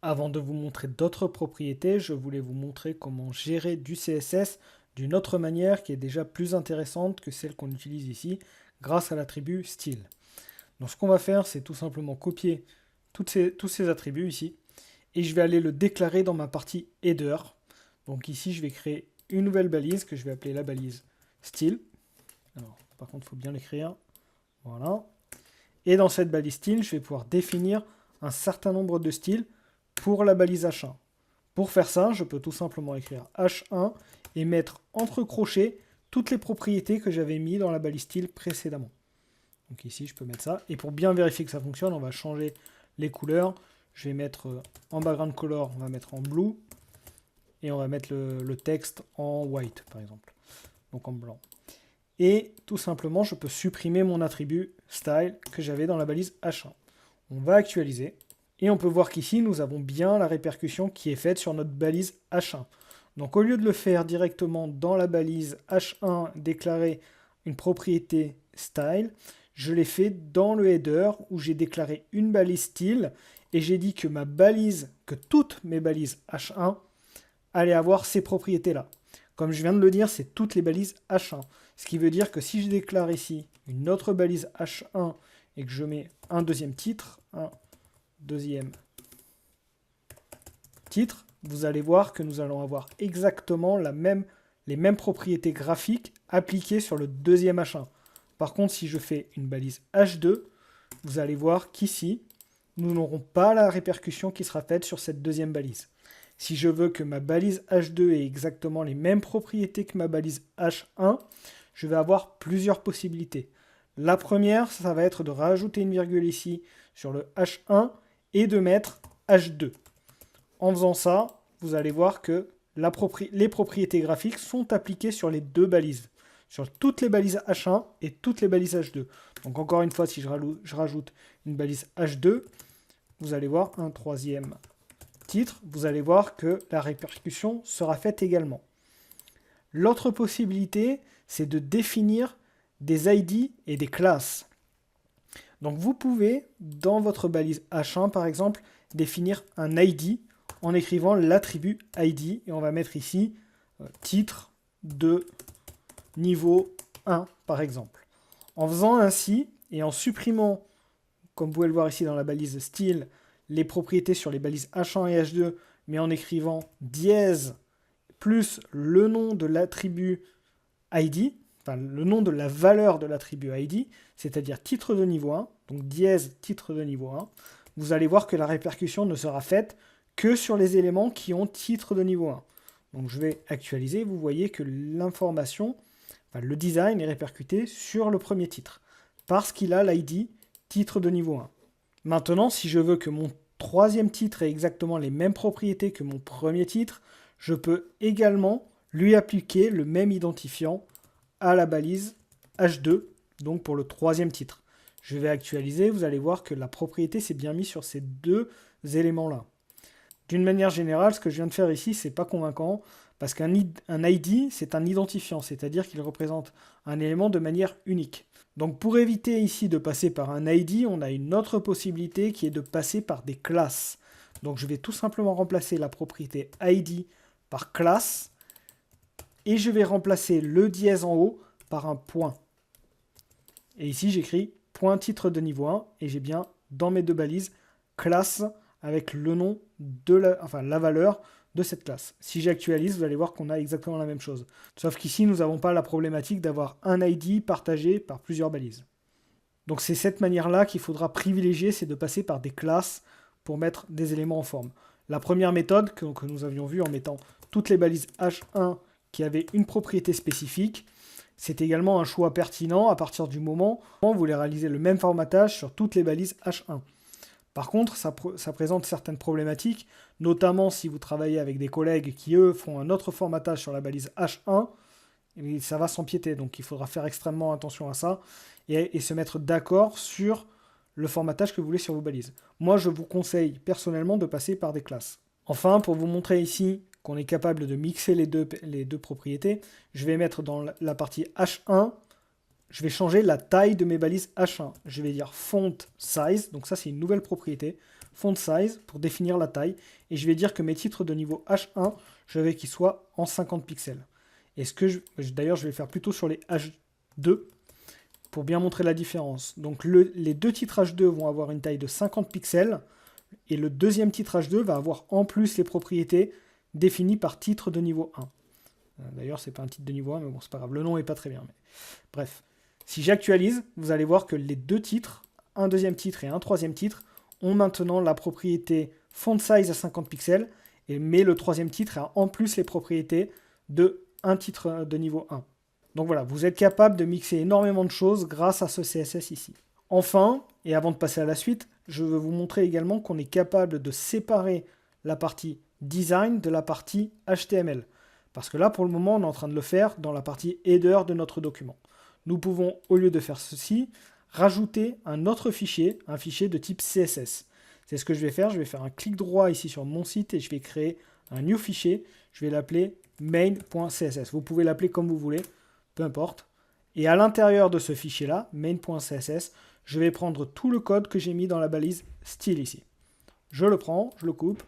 Avant de vous montrer d'autres propriétés, je voulais vous montrer comment gérer du CSS d'une autre manière qui est déjà plus intéressante que celle qu'on utilise ici grâce à l'attribut style. Donc ce qu'on va faire, c'est tout simplement copier tous ces attributs ici et je vais aller le déclarer dans ma partie header. Donc ici, je vais créer une nouvelle balise que je vais appeler la balise style. Alors, par contre, il faut bien l'écrire. Voilà. Et dans cette balise style, je vais pouvoir définir un certain nombre de styles pour la balise H1. Pour faire ça, je peux tout simplement écrire H1 et mettre entre crochets toutes les propriétés que j'avais mis dans la balise style précédemment. Donc ici, je peux mettre ça. Et pour bien vérifier que ça fonctionne, on va changer les couleurs. Je vais mettre en background color, on va mettre en blue. Et on va mettre le texte en white, par exemple. Donc en blanc. Et tout simplement, je peux supprimer mon attribut style que j'avais dans la balise H1. On va actualiser. Et on peut voir qu'ici, nous avons bien la répercussion qui est faite sur notre balise H1. Donc au lieu de le faire directement dans la balise H1, déclarer une propriété style, je l'ai fait dans le header où j'ai déclaré une balise style et j'ai dit que toutes mes balises H1 allaient avoir ces propriétés-là. Comme je viens de le dire, c'est toutes les balises H1. Ce qui veut dire que si je déclare ici une autre balise H1 et que je mets un deuxième titre, vous allez voir que nous allons avoir exactement les mêmes propriétés graphiques appliquées sur le deuxième H1. Par contre, si je fais une balise H2, vous allez voir qu'ici, nous n'aurons pas la répercussion qui sera faite sur cette deuxième balise. Si je veux que ma balise H2 ait exactement les mêmes propriétés que ma balise H1, je vais avoir plusieurs possibilités. La première, ça va être de rajouter une virgule ici sur le H1 et de mettre H2. En faisant ça, vous allez voir que les propriétés graphiques sont appliquées sur les deux balises, sur toutes les balises H1 et toutes les balises H2. Donc encore une fois, si je rajoute une balise H2, vous allez voir un troisième titre, vous allez voir que la répercussion sera faite également. L'autre possibilité, c'est de définir des ID et des classes. Donc vous pouvez, dans votre balise H1 par exemple, définir un ID en écrivant l'attribut ID, et on va mettre ici titre de niveau 1 par exemple. En faisant ainsi, et en supprimant, comme vous pouvez le voir ici dans la balise style, les propriétés sur les balises H1 et H2, mais en écrivant dièse plus le nom de l'attribut ID, enfin le nom de la valeur de l'attribut ID, c'est-à-dire titre de niveau 1, donc dièse titre de niveau 1, vous allez voir que la répercussion ne sera faite que sur les éléments qui ont titre de niveau 1. Donc je vais actualiser, vous voyez que l'information, enfin, le design est répercuté sur le premier titre, parce qu'il a l'ID titre de niveau 1. Maintenant, si je veux que mon troisième titre ait exactement les mêmes propriétés que mon premier titre, je peux également lui appliquer le même identifiant à la balise H2, donc pour le troisième titre. Je vais actualiser, vous allez voir que la propriété s'est bien mise sur ces deux éléments-là. D'une manière générale, ce que je viens de faire ici, c'est pas convaincant, parce qu'un ID, c'est un identifiant, c'est-à-dire qu'il représente un élément de manière unique. Donc pour éviter ici de passer par un ID, on a une autre possibilité qui est de passer par des classes. Donc je vais tout simplement remplacer la propriété ID par classe, et je vais remplacer le dièse en haut par un point. Et ici j'écris point titre de niveau 1, et j'ai bien dans mes deux balises classe avec le nom de la valeur de cette classe. Si j'actualise, vous allez voir qu'on a exactement la même chose. Sauf qu'ici, nous n'avons pas la problématique d'avoir un ID partagé par plusieurs balises. Donc c'est cette manière-là qu'il faudra privilégier, c'est de passer par des classes pour mettre des éléments en forme. La première méthode que nous avions vue en mettant toutes les balises H1 qui avaient une propriété spécifique, c'est également un choix pertinent à partir du moment où vous voulez réaliser le même formatage sur toutes les balises H1. Par contre, ça présente certaines problématiques, notamment si vous travaillez avec des collègues qui, eux, font un autre formatage sur la balise H1, et ça va s'empiéter. Donc il faudra faire extrêmement attention à ça et se mettre d'accord sur le formatage que vous voulez sur vos balises. Moi, je vous conseille personnellement de passer par des classes. Enfin, pour vous montrer ici qu'on est capable de mixer les deux propriétés, je vais mettre dans la partie H1, je vais changer la taille de mes balises H1. Je vais dire font size, donc ça c'est une nouvelle propriété. font size pour définir la taille. Et je vais dire que mes titres de niveau H1, je veux qu'ils soient en 50 pixels. Et d'ailleurs, je vais le faire plutôt sur les H2 pour bien montrer la différence. Donc les deux titres H2 vont avoir une taille de 50 pixels. Et le deuxième titre H2 va avoir en plus les propriétés définies par titre de niveau 1. D'ailleurs, c'est pas un titre de niveau 1, mais bon, c'est pas grave. Le nom est pas très bien. Mais... Bref. Si j'actualise, vous allez voir que les deux titres, un deuxième titre et un troisième titre, ont maintenant la propriété font size à 50 pixels, mais le troisième titre a en plus les propriétés de un titre de niveau 1. Donc voilà, vous êtes capable de mixer énormément de choses grâce à ce CSS ici. Enfin, et avant de passer à la suite, je veux vous montrer également qu'on est capable de séparer la partie design de la partie HTML. Parce que là, pour le moment, on est en train de le faire dans la partie header de notre document. Nous pouvons, au lieu de faire ceci, rajouter un autre fichier, un fichier de type CSS. C'est ce que je vais faire. Je vais faire un clic droit ici sur mon site et je vais créer un new fichier. Je vais l'appeler main.css. Vous pouvez l'appeler comme vous voulez, peu importe. Et à l'intérieur de ce fichier-là, main.css, je vais prendre tout le code que j'ai mis dans la balise style ici. Je le prends, je le coupe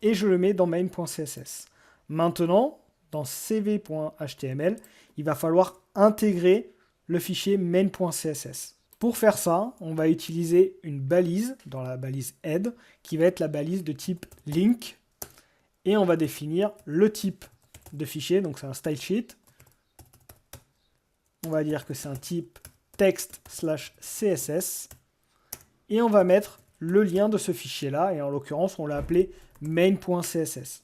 et je le mets dans main.css. Maintenant, dans cv.html, il va falloir intégrer le fichier main.css. Pour faire ça, on va utiliser une balise dans la balise head qui va être la balise de type link et on va définir le type de fichier, donc c'est un style sheet. On va dire que c'est un type text/css et on va mettre le lien de ce fichier-là et en l'occurrence on l'a appelé main.css.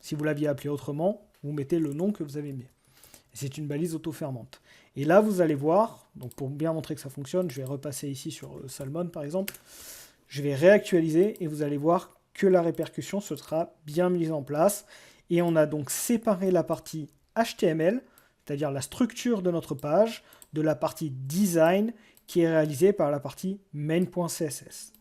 Si vous l'aviez appelé autrement, vous mettez le nom que vous avez mis. C'est une balise auto-fermante. Et là, vous allez voir, donc pour bien montrer que ça fonctionne, je vais repasser ici sur Salmon par exemple. Je vais réactualiser et vous allez voir que la répercussion se sera bien mise en place. Et on a donc séparé la partie HTML, c'est-à-dire la structure de notre page, de la partie design qui est réalisée par la partie main.css.